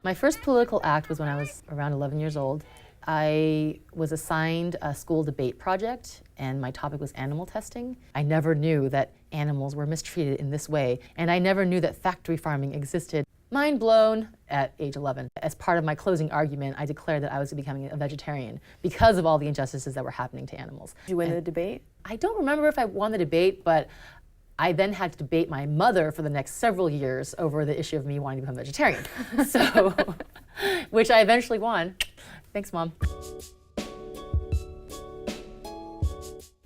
My first political act was when I was around 11 years old. I was assigned a school debate project, and my topic was animal testing. I never knew that animals were mistreated in this way, and I never knew that factory farming existed. Mind blown at age 11. As part of my closing argument, I declared that I was becoming a vegetarian because of all the injustices that were happening to animals. Did you win the debate? I don't remember if I won the debate, but I then had to debate my mother for the next several years over the issue of me wanting to become vegetarian. So, which I eventually won. Thanks, Mom.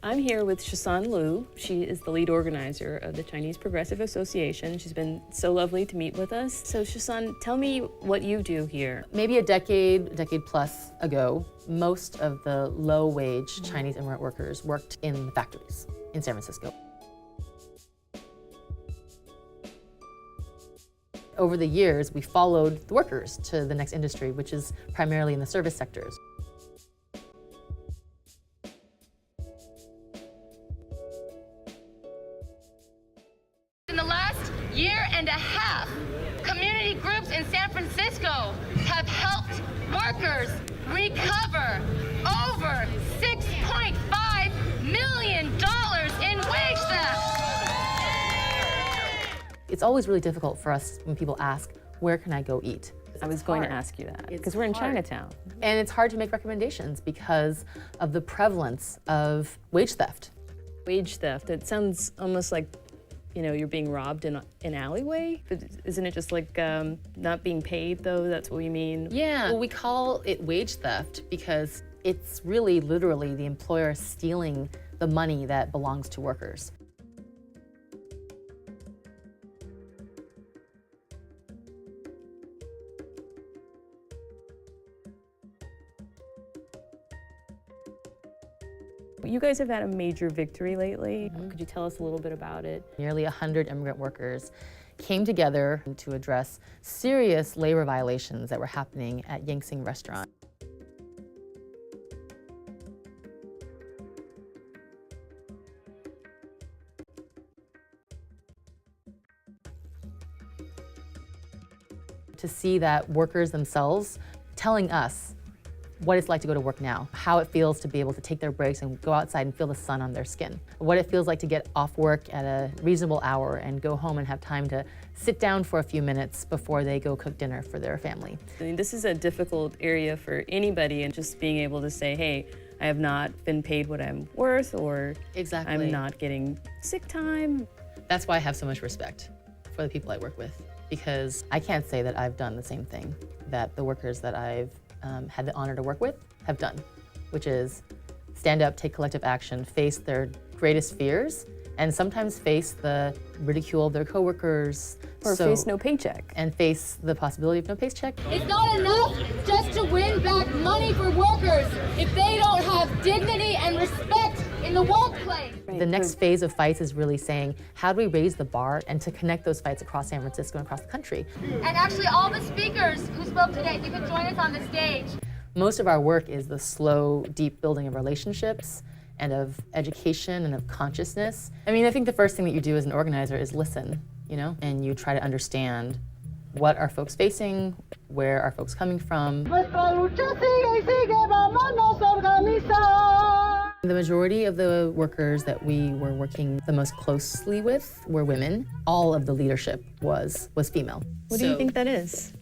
I'm here with Shaw San Liu. She is the lead organizer of the Chinese Progressive Association. She's been so lovely to meet with us. So Shaw San, tell me what you do here. Maybe a decade plus ago, most of the low-wage Chinese immigrant workers worked in the factories in San Francisco. Over the years, we followed the workers to the next industry, which is primarily in the service sectors. In the last year and a half, community groups in San Francisco have helped workers recover over $6.5 million in wage theft. It's always really difficult for us when people ask, where can I go eat? I was going to ask you that, because we're in Chinatown. And it's hard to make recommendations because of the prevalence of wage theft. Wage theft, it sounds almost like, you know, you're being robbed in an alleyway? But isn't it just like not being paid, though? That's what we mean? Yeah, well, we call it wage theft because it's really literally the employer stealing the money that belongs to workers. You guys have had a major victory lately. Could you tell us a little bit about it? Nearly 100 immigrant workers came together to address serious labor violations that were happening at Yangtze restaurant. To see that workers themselves telling us what it's like to go to work now, how it feels to be able to take their breaks and go outside and feel the sun on their skin, what it feels like to get off work at a reasonable hour and go home and have time to sit down for a few minutes before they go cook dinner for their family. I mean, this is a difficult area for anybody, and just being able to say, hey, I have not been paid what I'm worth, or Exactly. I'm not getting sick time. That's why I have so much respect for the people I work with, because I can't say that I've done the same thing that the workers that I've had the honor to work with have done, which is stand up, take collective action, face their greatest fears, and sometimes face the ridicule of their coworkers. Or face no paycheck. And face the possibility of no paycheck. It's not enough just to win back money for workers if they don't have dignity and respect in the workplace. The next phase of fights is really saying, how do we raise the bar and to connect those fights across San Francisco and across the country? And actually all the speakers who spoke today, you can join us on the stage. Most of our work is the slow, deep building of relationships and of education and of consciousness. I mean, I think the first thing that you do as an organizer is listen, you know, and you try to understand what are folks facing, where are folks coming from. The majority of the workers that we were working the most closely with were women. All of the leadership was female. What do you think that is?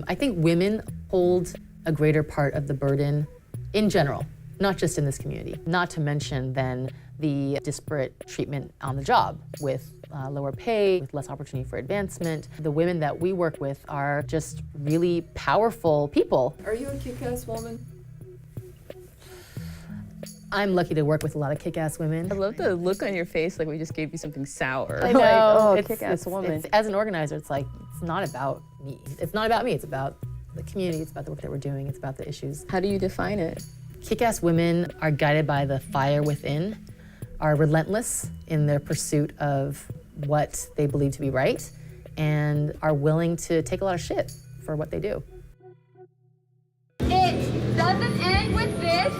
I think women hold a greater part of the burden in general, not just in this community. Not to mention then the disparate treatment on the job with lower pay, with less opportunity for advancement. The women that we work with are just really powerful people. Are you a kick-ass woman? I'm lucky to work with a lot of kick-ass women. I love the look on your face like we just gave you something sour. I know. Like, oh, It's- kick-ass woman. as an organizer, it's like, it's not about me. It's not about me, it's about the community, it's about the work that we're doing, it's about the issues. How do you define it? Kick-ass women are guided by the fire within, are relentless in their pursuit of what they believe to be right, and are willing to take a lot of shit for what they do. It doesn't end with this,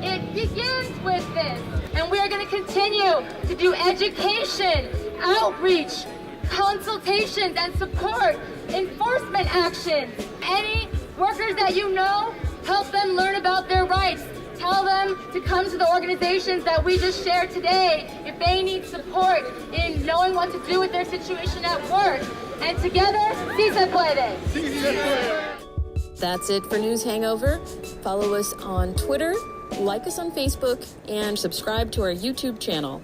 it begins with this. And we are going to continue to do education, outreach, consultations, and support enforcement actions. Any Workers that you know, help them learn about their rights. Tell them to come to the organizations that we just shared today if they need support in knowing what to do with their situation at work. And together, sí se puede. Sí se puede. That's it for News Hangover. Follow us on Twitter, like us on Facebook, and subscribe to our YouTube channel.